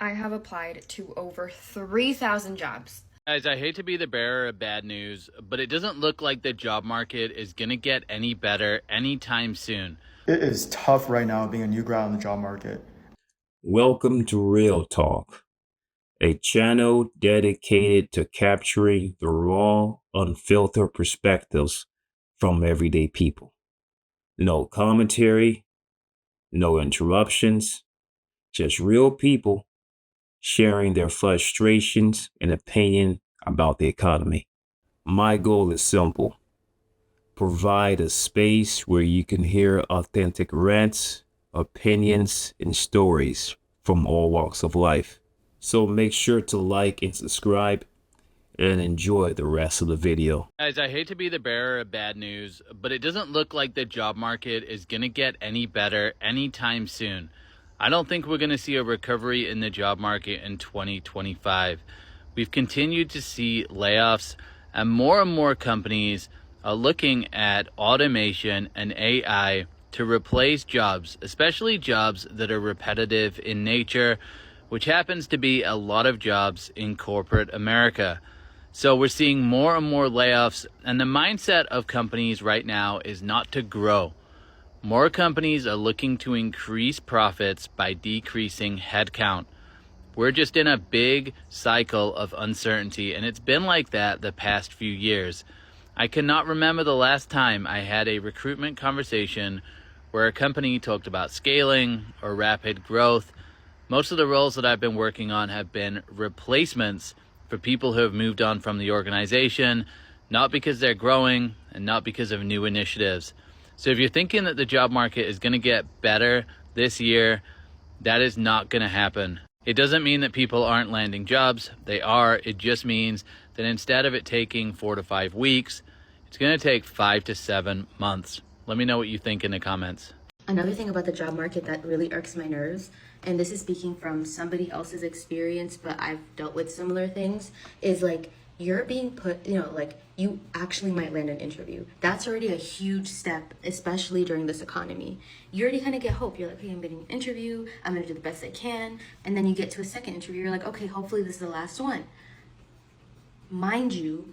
I have applied to over 3,000 jobs. Guys, I hate to be the bearer of bad news, but it doesn't look like the job market is going to get any better anytime soon. It is tough right now being a new grad on the job market. Welcome to Real Talk, a channel dedicated to capturing the raw, unfiltered perspectives from everyday people. No commentary, no interruptions, just real people sharing their frustrations and opinion about the economy. My goal is simple: provide a space where you can hear authentic rants, opinions, and stories from all walks of life. So make sure to like and subscribe and enjoy the rest of the video. Guys, I hate to be the bearer of bad news, but it doesn't look like the job market is going to get any better anytime soon. I don't think we're going to see a recovery in the job market in 2025. We've continued to see layoffs, and more companies are looking at automation and AI to replace jobs, especially jobs that are repetitive in nature, which happens to be a lot of jobs in corporate America. So we're seeing more and more layoffs, and the mindset of companies right now is not to grow. More companies are looking to increase profits by decreasing headcount. We're just in a big cycle of uncertainty, and it's been like that the past few years. I cannot remember the last time I had a recruitment conversation where a company talked about scaling or rapid growth. Most of the roles that I've been working on have been replacements for people who have moved on from the organization, not because they're growing and not because of new initiatives. So if you're thinking that the job market is going to get better this year, that is not going to happen. It doesn't mean that people aren't landing jobs. They are. It just means that instead of it taking 4 to 5 weeks, it's going to take 5 to 7 months. Let me know what you think in the comments. Another thing about the job market that really irks my nerves, and this is speaking from somebody else's experience, but I've dealt with similar things, is like you're being put, like you actually might land an interview. That's already a huge step, especially during this economy. You already kind of get hope. You're like, hey, I'm getting an interview. I'm going to do the best I can. And then you get to a second interview. You're like, okay, hopefully this is the last one. Mind you,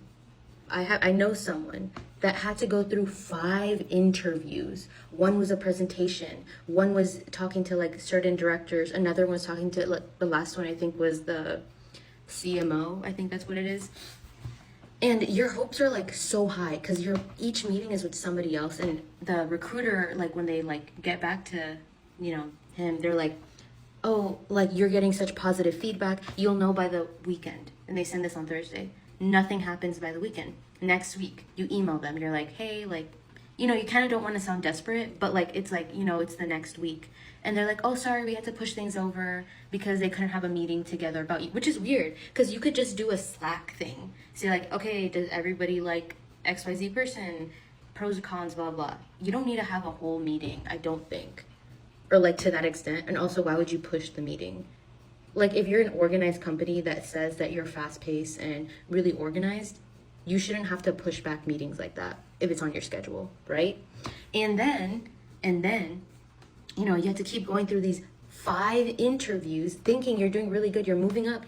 I know someone that had to go through 5 interviews. One was a presentation. One was talking to like certain directors. Another one was talking to like, the last one I think was the CMO. I think that's what it is. And your hopes are like so high because each meeting is with somebody else, and the recruiter, like when they like get back to him, they're like, oh, like you're getting such positive feedback, you'll know by the weekend. And they send this on Thursday. Nothing happens by the weekend. Next week, you email them. You're like, hey, like, you kind of don't want to sound desperate, but like, it's like, it's the next week. And they're like, oh, sorry, we had to push things over because they couldn't have a meeting together about you, which is weird because you could just do a Slack thing. Say like, okay, does everybody like XYZ person, pros and cons, blah, blah. You don't need to have a whole meeting, I don't think. Or like to that extent. And also, why would you push the meeting? Like if you're an organized company that says that you're fast paced and really organized, you shouldn't have to push back meetings like that if it's on your schedule, right? And then, you have to keep going through these 5 interviews thinking you're doing really good, you're moving up.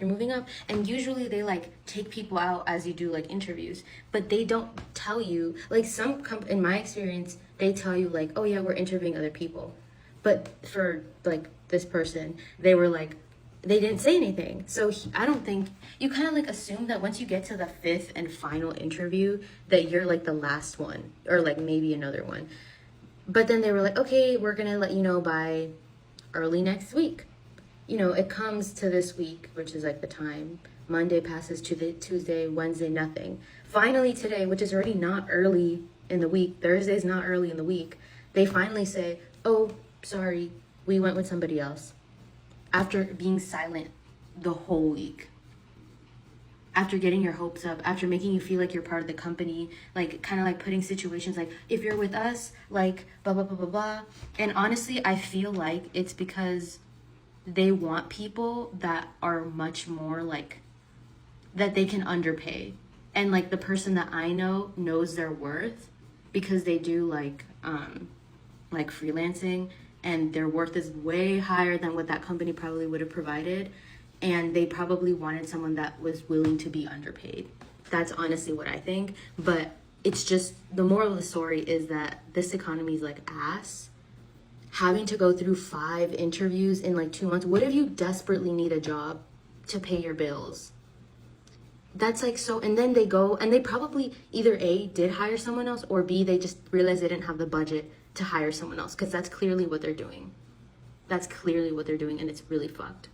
And usually they like take people out as you do like interviews, but they don't tell you, like in my experience, they tell you like, oh yeah, we're interviewing other people. But for like this person, they were like, they didn't say anything. So I don't think, you kind of like assume that once you get to the 5th and final interview that you're like the last one or like maybe another one. But then they were like, okay, we're going to let you know by early next week. It comes to this week, which is like the time. Monday passes to the Tuesday, Wednesday, nothing. Finally today, which is already not early in the week, Thursday's not early in the week, they finally say, oh, sorry, we went with somebody else. After being silent the whole week, after getting your hopes up, after making you feel like you're part of the company, like kind of like putting situations like, if you're with us, like blah, blah, blah, blah, blah. And honestly, I feel like it's because they want people that are much more like, that they can underpay. And like the person that I know knows their worth because they do like freelancing, and their worth is way higher than what that company probably would have provided. and they probably wanted someone that was willing to be underpaid. That's honestly what I think. But it's just, the moral of the story is that this economy is like ass. Having to go through 5 interviews in like 2 months. What if you desperately need a job to pay your bills? That's like so, and then they go and they probably either A, did hire someone else, or B, they just realized they didn't have the budget to hire someone else, because that's clearly what they're doing. That's clearly what they're doing, and it's really fucked.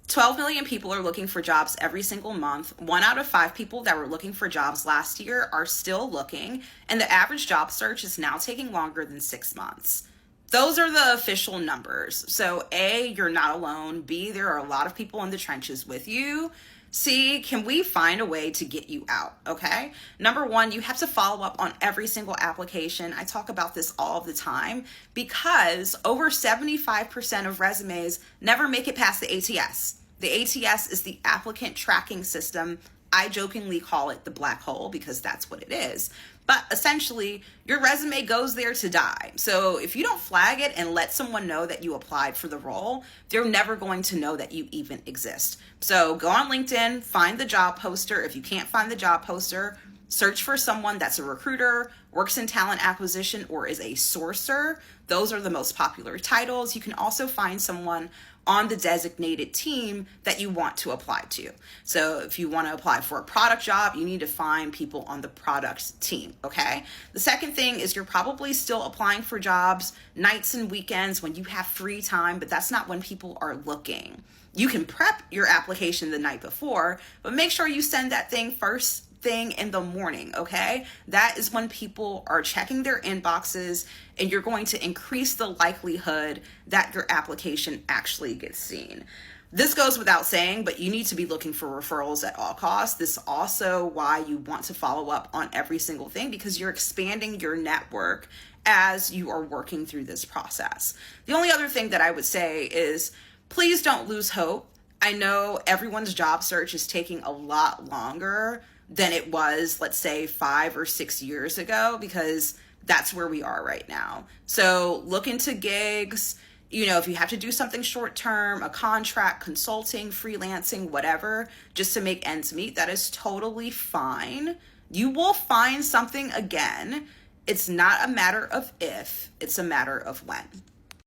12 million people are looking for jobs every single month. 1 out of 5 people that were looking for jobs last year are still looking, and the average job search is now taking longer than 6 months. Those are the official numbers. So A, you're not alone. B, there are a lot of people in the trenches with you. C, can we find a way to get you out? Okay. Number 1, you have to follow up on every single application. I talk about this all the time because over 75% of resumes never make it past the ATS. The ATS is the applicant tracking system. I jokingly call it the black hole because that's what it is. But essentially, your resume goes there to die. So if you don't flag it and let someone know that you applied for the role, they're never going to know that you even exist. So go on LinkedIn, find the job poster. If you can't find the job poster, search for someone that's a recruiter, works in talent acquisition, or is a sourcer. Those are the most popular titles. You can also find someone on the designated team that you want to apply to. So if you want to apply for a product job, you need to find people on the product team, okay? The second thing is you're probably still applying for jobs nights and weekends when you have free time, but that's not when people are looking. You can prep your application the night before, but make sure you send that thing first thing in the morning, okay? That is when people are checking their inboxes, and you're going to increase the likelihood that your application actually gets seen. This goes without saying, but you need to be looking for referrals at all costs. This is also why you want to follow up on every single thing, because you're expanding your network as you are working through this process. The only other thing that I would say is please don't lose hope. I know everyone's job search is taking a lot longer than it was, let's say, 5 or 6 years ago, because that's where we are right now. So look into gigs. You know, if you have to do something short term, a contract, consulting, freelancing, whatever, just to make ends meet, that is totally fine. You will find something again. It's not a matter of if, it's a matter of when.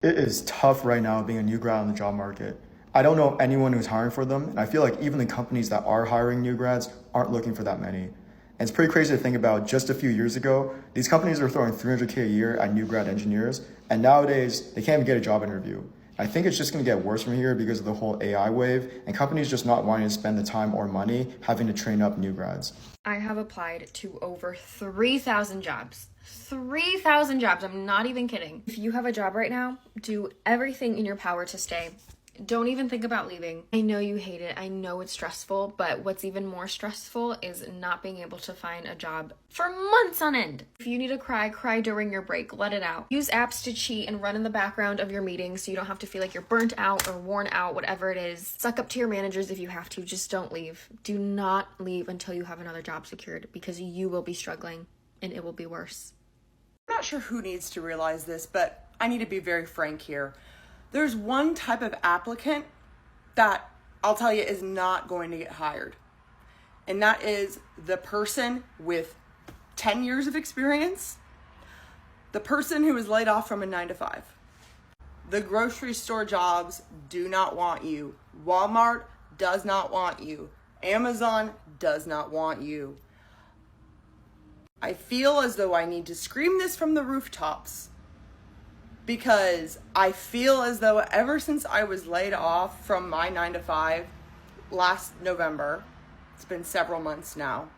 It is tough right now being a new grad on the job market. I don't know anyone who's hiring for them, and I feel like even the companies that are hiring new grads aren't looking for that many. And it's pretty crazy to think about. Just a few years ago, these companies were throwing $300K a year at new grad engineers, and nowadays they can't even get a job interview. I think it's just going to get worse from here because of the whole AI wave, and companies just not wanting to spend the time or money having to train up new grads. I have applied to over 3,000 jobs. 3,000 jobs. I'm not even kidding. If you have a job right now, do everything in your power to stay. Don't even think about leaving. I know you hate it. I know it's stressful, but what's even more stressful is not being able to find a job for months on end. If you need to cry, cry during your break. Let it out. Use apps to cheat and run in the background of your meetings so you don't have to feel like you're burnt out or worn out, whatever it is. Suck up to your managers if you have to. Just don't leave. Do not leave until you have another job secured, because you will be struggling and it will be worse. I'm not sure who needs to realize this, but I need to be very frank here. There's one type of applicant that I'll tell you is not going to get hired. And that is the person with 10 years of experience, the person who was laid off from a 9-to-5. The grocery store jobs do not want you. Walmart does not want you. Amazon does not want you. I feel as though I need to scream this from the rooftops, because I feel as though ever since I was laid off from my 9-to-5 last November, it's been several months now,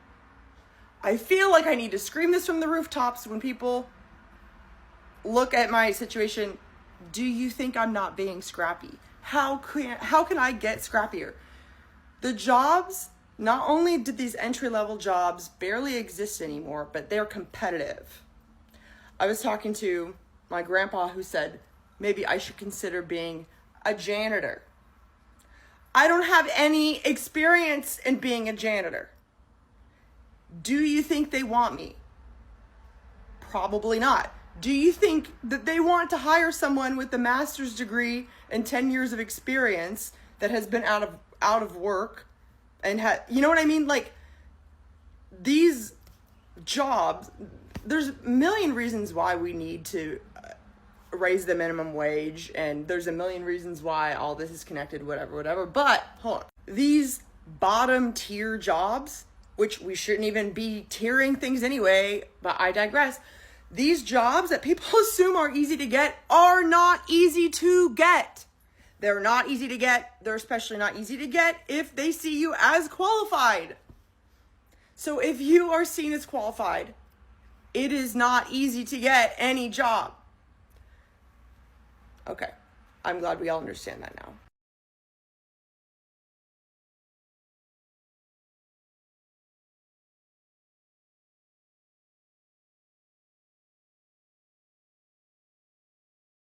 I feel like I need to scream this from the rooftops when people look at my situation. Do you think I'm not being scrappy? How can I get scrappier? The jobs, not only did these entry-level jobs barely exist anymore, but they're competitive. I was talking to my grandpa, who said maybe I should consider being a janitor. I don't have any experience in being a janitor. Do you think they want me? Probably not. Do you think that they want to hire someone with a master's degree and 10 years of experience that has been out of work and you know what I mean? Like, these jobs, there's a million reasons why we need to raise the minimum wage, and there's a million reasons why all this is connected, whatever. But hold on, these bottom tier jobs, which we shouldn't even be tiering things anyway, but I digress. These jobs that people assume are easy to get are not easy to get. They're not easy to get. They're especially not easy to get if they see you as qualified. So if you are seen as qualified, it is not easy to get any job. Okay, I'm glad we all understand that now.